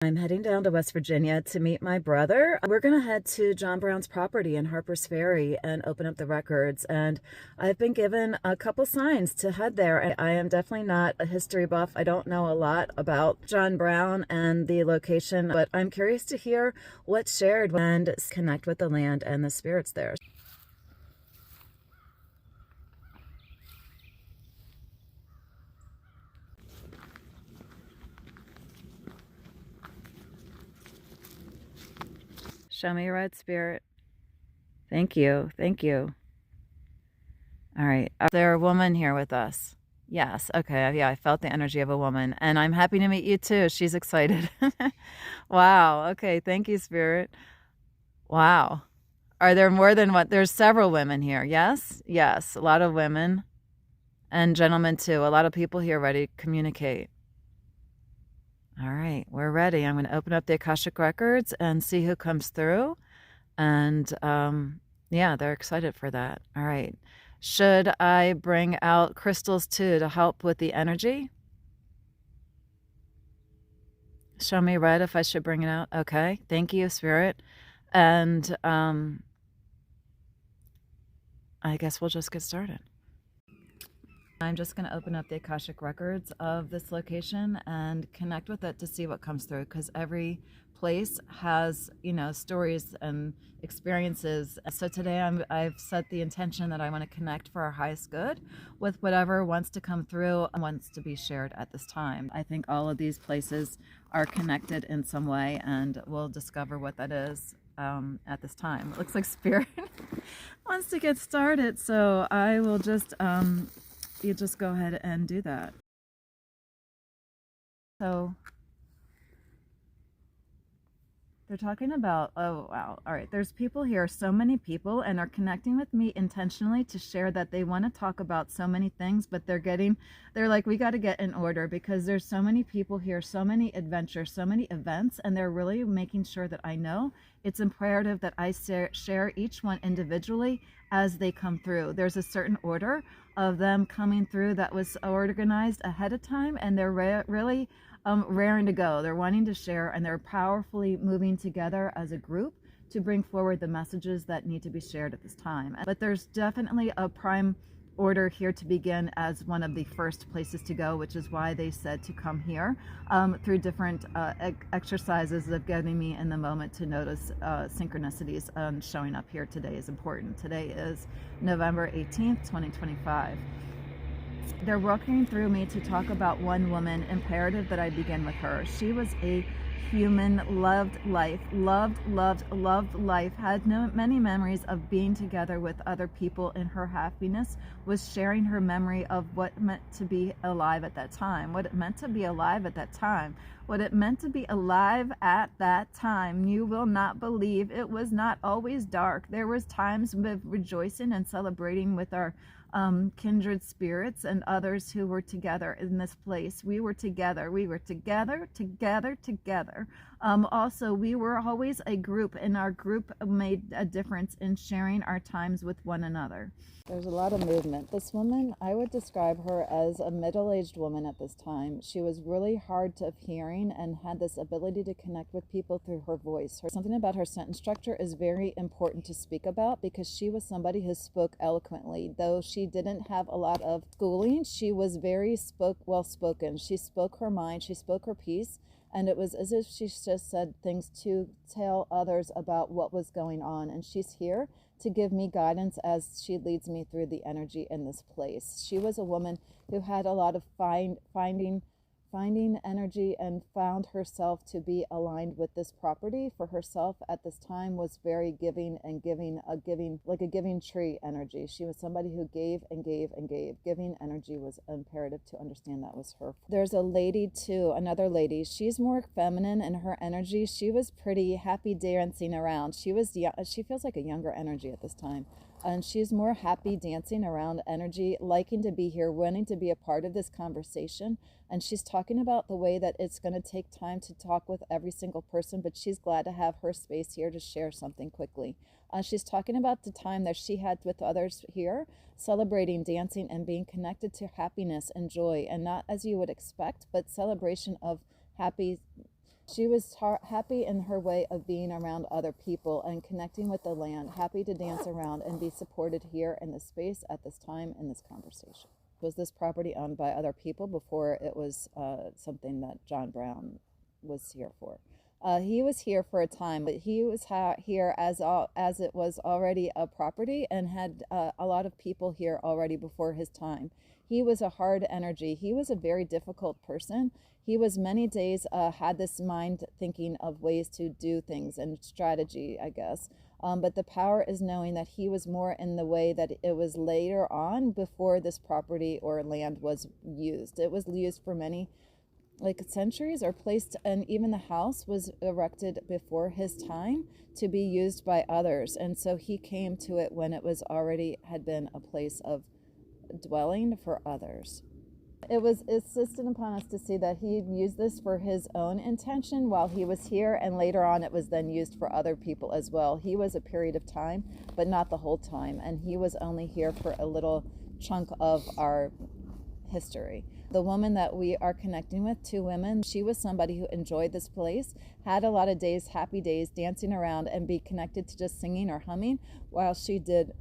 I'm heading down to West Virginia to meet my brother. We're going to head to John Brown's property in Harpers Ferry and open up the records. And I've been given a couple signs to head there. I am definitely not a history buff. I don't know a lot about John Brown and the location, but I'm curious to hear what's shared and connect with the land and the spirits there. Show me your red spirit. Thank you. Thank you. All right. Is there a woman here with us? Yes. Okay. Yeah, I felt the energy of a woman. And I'm happy to meet you too. She's excited. Wow. Okay. Thank you, Spirit. Wow. Are there more than one? There's several women here. Yes? Yes. A lot of women and gentlemen too. A lot of people here ready to communicate. All right. We're ready. I'm going to open up the Akashic Records and see who comes through. And yeah, they're excited for that. All right. Should I bring out crystals too to help with the energy? Show me red if I should bring it out. Okay. Thank you, Spirit. And I guess we'll just get started. I'm just going to open up the Akashic Records of this location and connect with it to see what comes through, because every place has, you know, stories and experiences. So today I've set the intention that I want to connect for our highest good with whatever wants to come through and wants to be shared at this time. I think all of these places are connected in some way, and we'll discover what that is at this time. It looks like Spirit wants to get started, so I will just you just go ahead and do that. So they're talking about, oh wow, all right, there's people here, so many people, and are connecting with me intentionally to share that they want to talk about so many things, but they're like, we got to get in order because there's so many people here, so many adventures, so many events, and they're really making sure that I know it's imperative that I share each one individually as they come through. There's a certain order of them coming through that was organized ahead of time, and they're really raring to go. They're wanting to share, and they're powerfully moving together as a group to bring forward the messages that need to be shared at this time. But there's definitely a prime order here to begin as one of the first places to go, which is why they said to come here through different exercises of getting me in the moment to notice synchronicities. Showing up here today is important. Today is November 18th, 2025. They're walking through me to talk about one woman, imperative that I begin with her. She was a human, loved life, loved life, had many memories of being together with other people in her happiness, was sharing her memory of what it meant to be alive at that time, what it meant to be alive at that time, what it meant to be alive at that time. You will not believe it was not always dark. There was times of rejoicing and celebrating with our kindred spirits and others who were together in this place. We were together. Also, we were always a group, and our group made a difference in sharing our times with one another. There's a lot of movement. This woman, I would describe her as a middle-aged woman at this time. She was really hard of hearing and had this ability to connect with people through her voice. Something about her sentence structure is very important to speak about, because she was somebody who spoke eloquently. Though she didn't have a lot of schooling, she was very well-spoken. She spoke her mind, she spoke her piece, and it was as if she just said things to tell others about what was going on. And she's here to give me guidance as she leads me through the energy in this place. She was a woman who had a lot of finding energy, and found herself to be aligned with this property for herself at this time, was very giving like a giving tree energy. She was somebody who gave and gave and gave. Giving energy was imperative to understand that was her. There's a lady too, another lady. She's more feminine in her energy. She was pretty happy dancing around. She feels like a younger energy at this time. And she's more happy dancing around energy, liking to be here, wanting to be a part of this conversation. And she's talking about the way that it's going to take time to talk with every single person, but she's glad to have her space here to share something quickly. She's talking about the time that she had with others here, celebrating, dancing, and being connected to happiness and joy, and not as you would expect, but celebration of happy She was happy in her way of being around other people and connecting with the land, happy to dance around and be supported here in this space at this time in this conversation. Was this property owned by other people before it was something that John Brown was here for? He was here for a time, but he was here as it was already a property and had a lot of people here already before his time. He was a hard energy. He was a very difficult person. He was many days had this mind thinking of ways to do things and strategy, I guess. But the power is knowing that he was more in the way that it was later on before this property or land was used. It was used for many like centuries or placed, and even the house was erected before his time to be used by others. And so he came to it when it was already had been a place of dwelling for others. It was insisted upon us to see that he used this for his own intention while he was here, and later on it was then used for other people as well. He was a period of time, but not the whole time, and he was only here for a little chunk of our history. The woman that we are connecting with, two women, she was somebody who enjoyed this place, had a lot of days, happy days, dancing around and be connected to just singing or humming while she did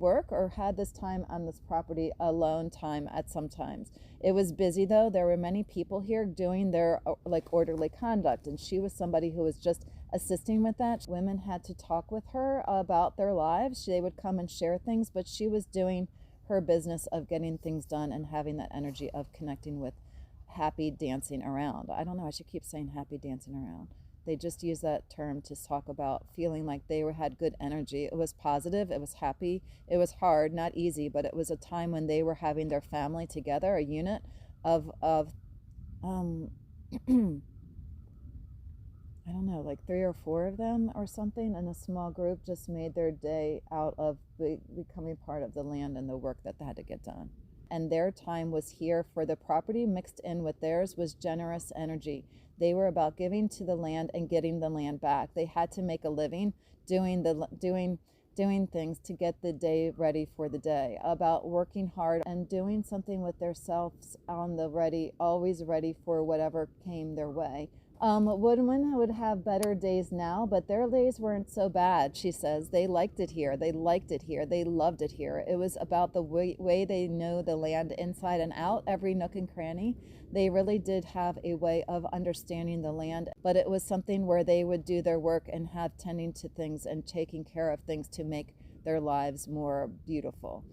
work or had this time on this property alone time at some times. It was busy though. There were many people here doing their like orderly conduct, and she was somebody who was just assisting with that. Women had to talk with her about their lives. They would come and share things, but she was doing her business of getting things done and having that energy of connecting with happy dancing around. I don't know, I should keep saying happy dancing around. They just use that term to talk about feeling like they had good energy. It was positive, it was happy, it was hard, not easy, but it was a time when they were having their family together, a unit of I don't know, like 3 or 4 of them or something in a small group, just made their day out of becoming part of the land and the work that they had to get done. And their time was here for the property mixed in with theirs was generous energy. They were about giving to the land and getting the land back. They had to make a living doing things to get the day ready for the day, about working hard and doing something with themselves on the ready, always ready for whatever came their way. Women would have better days now, but their days weren't so bad, she says. They liked it here. They liked it here. They loved it here. It was about the way they know the land inside and out, every nook and cranny. They really did have a way of understanding the land, but it was something where they would do their work and have tending to things and taking care of things to make their lives more beautiful.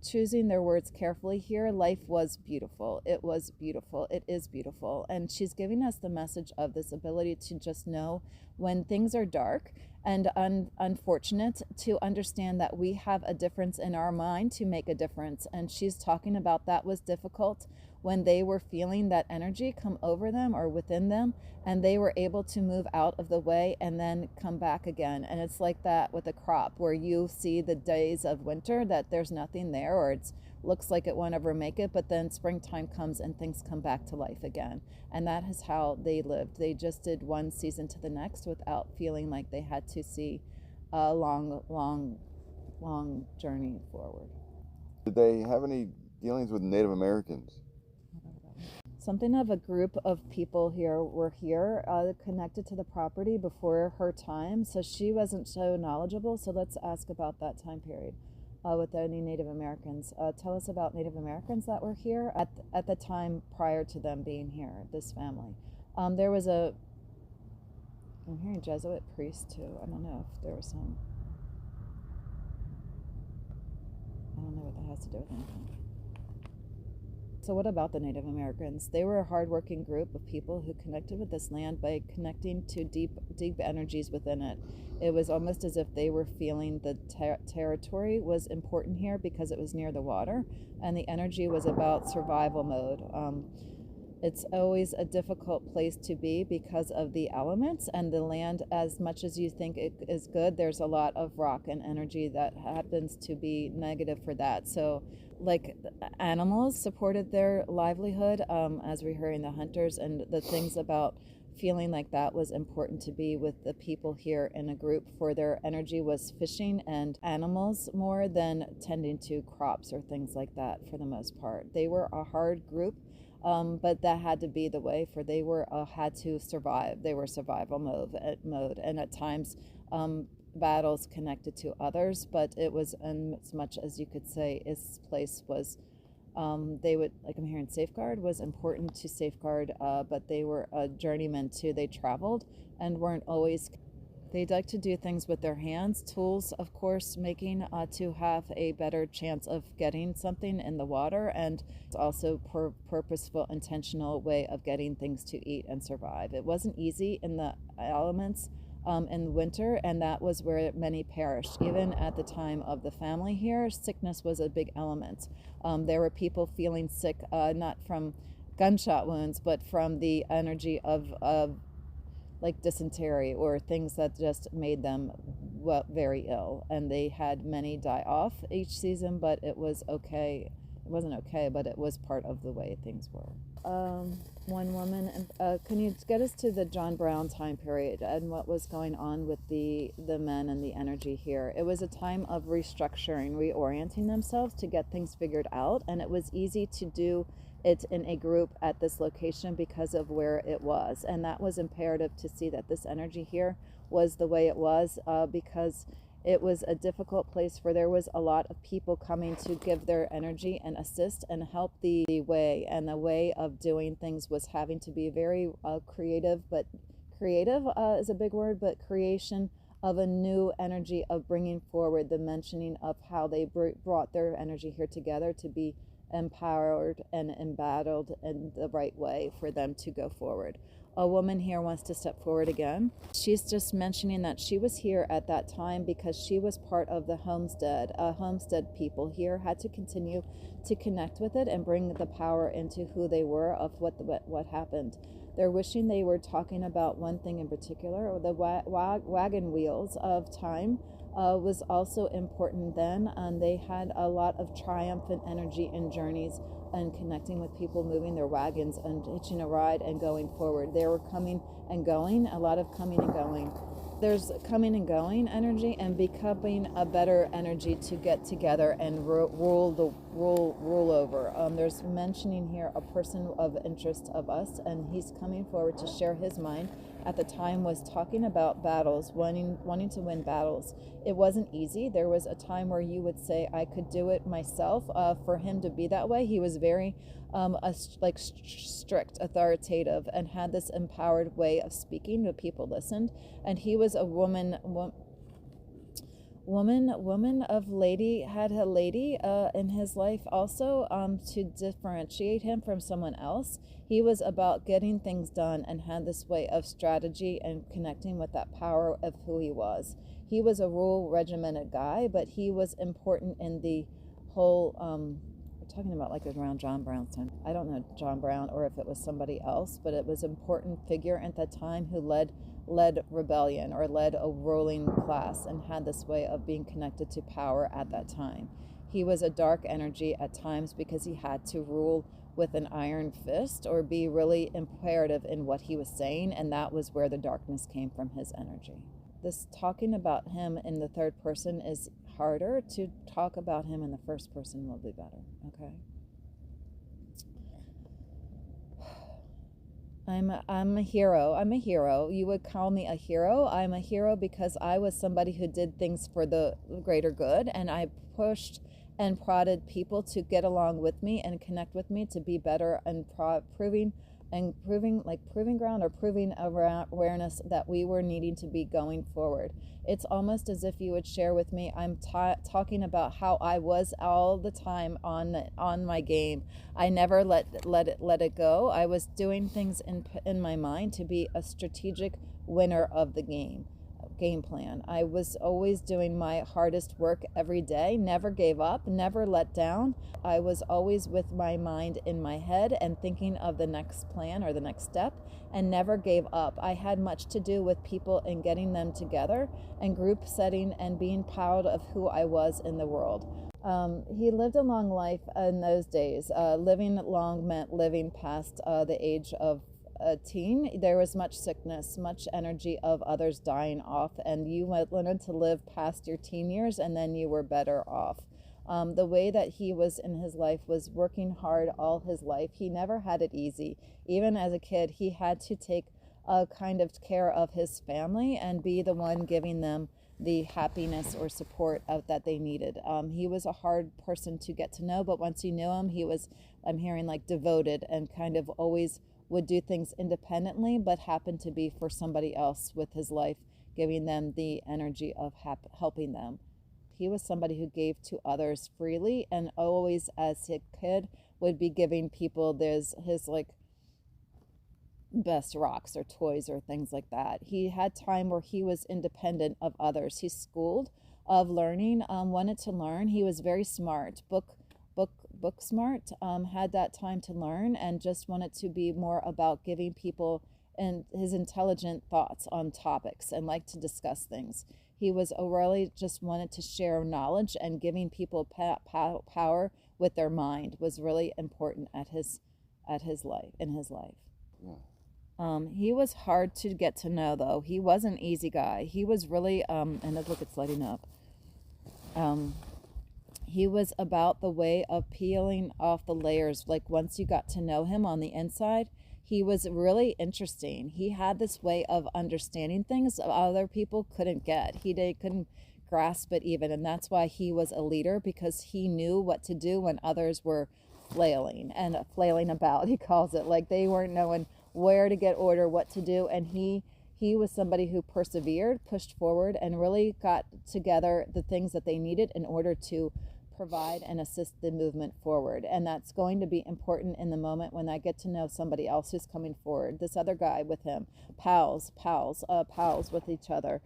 Choosing their words carefully here, life was beautiful. It was beautiful. It is beautiful. And she's giving us the message of this ability to just know when things are dark and unfortunate, to understand that we have a difference in our mind to make a difference. And she's talking about that was difficult when they were feeling that energy come over them or within them, and they were able to move out of the way and then come back again. And it's like that with a crop, where you see the days of winter that there's nothing there, or it looks like it won't ever make it, but then springtime comes and things come back to life again. And that is how they lived. They just did one season to the next without feeling like they had to see a long journey forward. Did they have any dealings with Native Americans? Something of a group of people here were here connected to the property before her time, so she wasn't so knowledgeable. So let's ask about that time period with any Native Americans. Tell us about Native Americans that were here at the time prior to them being here, this family. There was I'm hearing Jesuit priest too. I don't know if there was some. I don't know what that has to do with anything. So what about the Native Americans? They were a hardworking group of people who connected with this land by connecting to deep energies within it. It was almost as if they were feeling the territory was important here because it was near the water, and the energy was about survival mode. It's always a difficult place to be because of the elements, and the land, as much as you think it is good, there's a lot of rock and energy that happens to be negative for that. So like animals supported their livelihood, as we're hearing the hunters, and the things about feeling like that was important to be with the people here in a group, for their energy was fishing and animals more than tending to crops or things like that for the most part. They were a hard group But that had to be the way, for they were had to survive. They were survival mode, and at times battles connected to others. But it was, as much as you could say, its place was. They would, like I'm hearing, safeguard was important to safeguard, but they were journeymen too. They traveled and weren't always. They'd like to do things with their hands, tools, of course, making to have a better chance of getting something in the water, and also purposeful, intentional way of getting things to eat and survive. It wasn't easy in the elements in winter, and that was where many perished. Even at the time of the family here, sickness was a big element. There were people feeling sick, not from gunshot wounds, but from the energy of like dysentery or things that just made them very ill, and they had many die off each season, but it was okay. It wasn't okay, but it was part of the way things were. One woman, can you get us to the John Brown time period and what was going on with the men and the energy here? It was a time of restructuring, reorienting themselves to get things figured out, and it was easy to do it in a group at this location because of where it was, and that was imperative to see that this energy here was the way it was, because it was a difficult place, for there was a lot of people coming to give their energy and assist and help the way, and the way of doing things was having to be very creative, but creative is a big word, but creation of a new energy of bringing forward the mentioning of how they brought their energy here together to be empowered and embattled in the right way for them to go forward. A woman here wants to step forward again. She's just mentioning that she was here at that time because she was part of the homestead. Homestead people here had to continue to connect with it and bring the power into who they were, of what happened. They're wishing they were talking about one thing in particular. The wagon wheels of time was also important then, and they had a lot of triumphant energy and journeys and connecting with people, moving their wagons and hitching a ride and going forward. They were coming and going, a lot of coming and going. There's coming and going energy and becoming a better energy to get together and rule over. There's mentioning here a person of interest of us, and he's coming forward to share his mind. At the time was talking about battles, wanting to win battles. It wasn't easy. There was a time where you would say, I could do it myself. For him to be that way, he was very strict, authoritative, and had this empowered way of speaking. The people listened, and he was a woman of lady, had a lady in his life also, to differentiate him from someone else. He was about getting things done and had this way of strategy and connecting with that power of who he was. He was a rule regimented guy, but he was important in the whole we're talking about like around John Brown's time. I don't know John Brown or if it was somebody else, but it was an important figure at that time who led rebellion or led a ruling class and had this way of being connected to power at that time. He was a dark energy at times because he had to rule with an iron fist or be really imperative in what he was saying, and that was where the darkness came from, his energy. This talking about him in the third person is harder. To talk about him in the first person will be better. Okay. I'm a hero. I'm a hero. You would call me a hero. I'm a hero because I was somebody who did things for the greater good, and I pushed and prodded people to get along with me and connect with me to be better, and proving ground or proving awareness that we were needing to be going forward. It's almost as if you would share with me. I'm talking about how I was all the time on my game. I never let it go. I was doing things in my mind to be a strategic winner of the game plan. I was always doing my hardest work every day, never gave up, never let down. I was always with my mind in my head and thinking of the next plan or the next step, and never gave up. I had much to do with people and getting them together and group setting and being proud of who I was in the world. He lived a long life in those days. Living long meant living past the age of a teen. There was much sickness, much energy of others dying off, and you learned to live past your teen years, and then you were better off. The way that he was in his life was working hard all his life. He never had it easy. Even as a kid, he had to take a kind of care of his family and be the one giving them the happiness or support that they needed. He was a hard person to get to know, but once you knew him, he was, I'm hearing, like devoted and kind of always would do things independently, but happened to be for somebody else with his life, giving them the energy of helping them. He was somebody who gave to others freely, and always as a kid would be giving people his like best rocks or toys or things like that. He had time where he was independent of others. He schooled of learning, wanted to learn. He was very smart, book smart, had that time to learn, and just wanted to be more about giving people and his intelligent thoughts on topics and liked to discuss things. He was really just wanted to share knowledge, and giving people power with their mind was really important at his life. Yeah. He was hard to get to know, though. He was an easy guy. He was really and look, it's lighting up. He was about the way of peeling off the layers. Like once you got to know him on the inside, he was really interesting. He had this way of understanding things other people couldn't get. Couldn't grasp it even, and that's why he was a leader, because he knew what to do when others were flailing about. He calls it, like they weren't knowing where to get order, what to do, and he was somebody who persevered, pushed forward, and really got together the things that they needed in order to provide and assist the movement forward. And that's going to be important in the moment when I get to know somebody else who's coming forward. This other guy with him, pals with each other.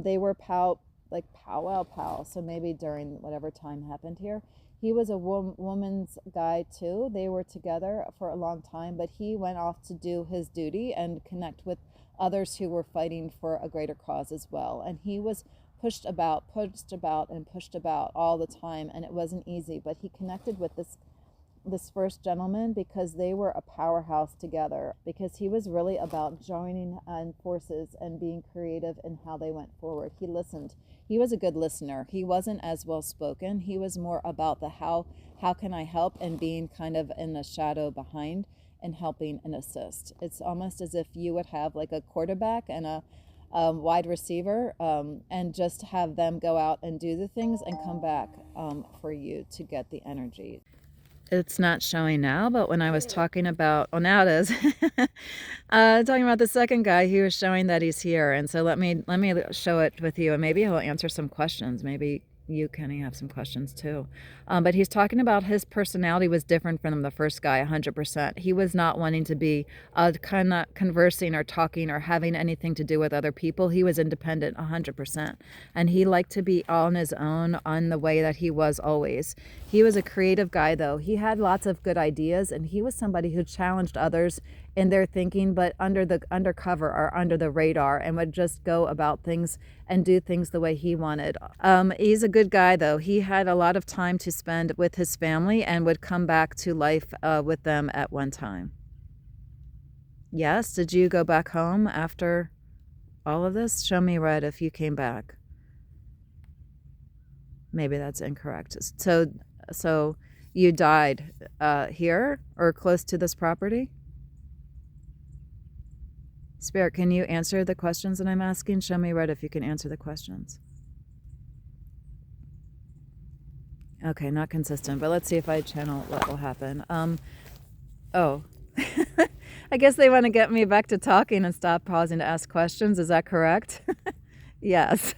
They were powwow pals. So maybe during whatever time happened here, he was a woman's guy too. They were together for a long time, but he went off to do his duty and connect with others who were fighting for a greater cause as well. And he was pushed about all the time, and it wasn't easy, but he connected with this first gentleman because they were a powerhouse together, because he was really about joining forces and being creative in how they went forward. He listened. He was a good listener. He wasn't as well spoken. He was more about the how can I help, and being kind of in the shadow behind and helping and assist. It's almost as if you would have like a quarterback and a wide receiver, and just have them go out and do the things and come back for you to get the energy. It's not showing now, but when I was talking about, oh, now it is. Talking about the second guy, he was showing that he's here, and so let me show it with you, and maybe he'll answer some questions. Maybe you, Kenny, have some questions too. But he's talking about his personality was different from the first guy, 100%. He was not wanting to be kind of conversing or talking or having anything to do with other people. He was independent, 100%. And he liked to be on his own on the way that he was always. He was a creative guy, though. He had lots of good ideas, and he was somebody who challenged others in their thinking, but undercover or under the radar, and would just go about things and do things the way he wanted. He's a good guy, though. He had a lot of time to spend with his family and would come back to life with them at one time. Yes, did you go back home after all of this? Show me red if you came back. Maybe that's incorrect. So you died here or close to this property? Spirit, can you answer the questions that I'm asking? Show me red if you can answer the questions. Okay, not consistent, but let's see if I channel what will happen. Oh, I guess they want to get me back to talking and stop pausing to ask questions. Is that correct? Yes.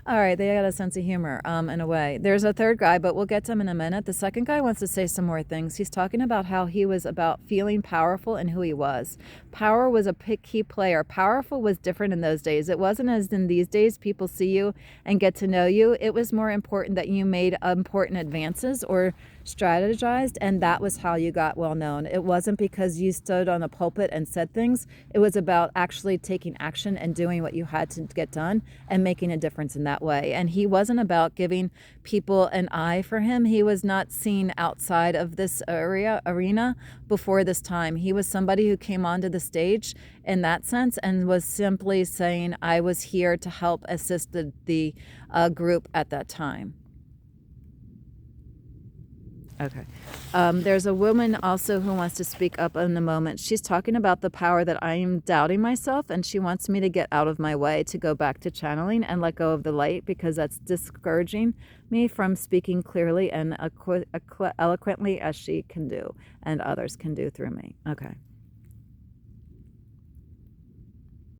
All right, they got a sense of humor in a way. There's a third guy, but we'll get to him in a minute. The second guy wants to say some more things. He's talking about how he was about feeling powerful and who he was. Power was a key player. Powerful was different in those days. It wasn't as in these days people see you and get to know you. It was more important that you made important advances or strategized, and that was how you got well known. It wasn't because you stood on a pulpit and said things. It was about actually taking action and doing what you had to get done and making a difference in that way. And he wasn't about giving people an eye for him. He was not seen outside of this arena before this time. He was somebody who came onto the stage in that sense and was simply saying, I was here to help assist the group at that time. Okay. There's a woman also who wants to speak up in the moment. She's talking about the power that I am doubting myself, and she wants me to get out of my way to go back to channeling and let go of the light, because that's discouraging me from speaking clearly and eloquently as she can do and others can do through me. Okay.